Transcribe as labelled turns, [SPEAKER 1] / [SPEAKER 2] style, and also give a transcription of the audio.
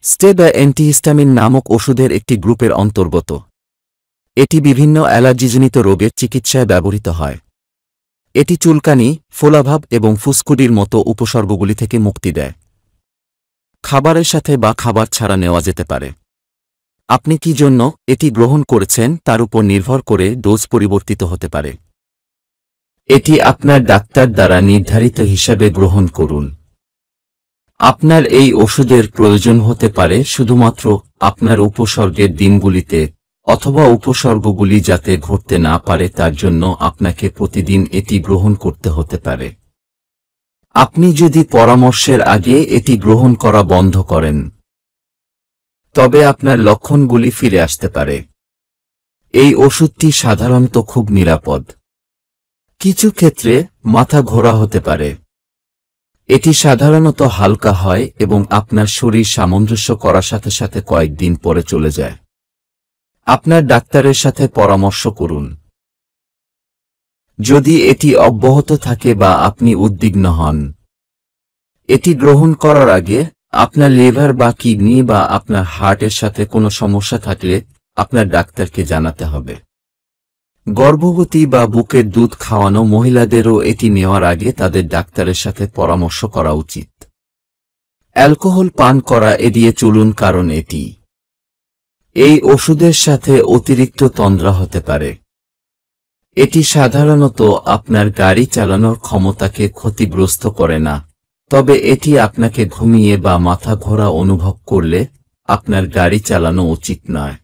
[SPEAKER 1] Stay বা antihistamine নামক ওষুধের একটি গ্রুপের অন্তর্গত। এটি বিভিন্ন অ্যালার্জিজনিত রোগের চিকিৎসায় ব্যবহৃত হয়। এটি চুলকানি, ফোলাভাব এবং ফুসকুডির মতো উপসর্গগুলি থেকে মুক্তি দেয়। খাবারের সাথে বা খাবার ছাড়া নেওয়া যেতে পারে। আপনি কি জন্য এটি গ্রহণ করেছেন তার উপর নির্ভর করে ডোজ পরিবর্তিত হতে পারে। এটি আপনার ডাক্তার দ্বারা নির্ধারিত হিসাবে গ্রহণ করুন। আপনার এই ওষুধের প্রয়োজন হতে পারে শুধুমাত্র আপনার উপসর্গের দিনগুলিতে, অথবা উপসর্গগুলি যাতে ঘটতে না পারে তার জন্য আপনাকে প্রতিদিন এটি গ্রহণ করতে হতে পারে। আপনি যদি পরামর্শের আগে এটি গ্রহণ করা বন্ধ করেন, তবে আপনার লক্ষণগুলি ফিরে আসতে পারে। এই ওষুধটি সাধারণত খুব নিরাপদ। কিছু ক্ষেত্রে মাথা ঘোরা হতে পারে। এটি সাধারণত হালকা হয় এবং আপনার শরীর সামঞ্জস্য করার সাথে সাথে কয়েকদিন পরে চলে যায়। আপনার ডাক্তারের সাথে পরামর্শ করুন। যদি এটি অব্যাহত থাকে বা আপনি উদ্বিগ্ন হন, এটি গ্রহণ করার আগে আপনার লিভার বা কিডনি বা আপনার হার্টের সাথে কোনো সমস্যা থাকলে আপনার ডাক্তারকে জানাতে হবে। গর্ভবতী বা বুকের দুধ খাওয়ানো মহিলাদেরও এটি নেওয়ার আগে তাদের ডাক্তারের সাথে পরামর্শ করা উচিত। অ্যালকোহল পান করা এড়িয়ে চলুন কারণ এই ওষুধের সাথে অতিরিক্ত তন্দ্রা হতে পারে। এটি সাধারণত আপনার গাড়ি চালানোর ক্ষমতাকে ক্ষতিগ্রস্ত করে না, তবে এটি আপনাকে ঘুমিয়ে বা মাথা ঘোরা অনুভব করলে আপনার গাড়ি চালানো উচিত নয়।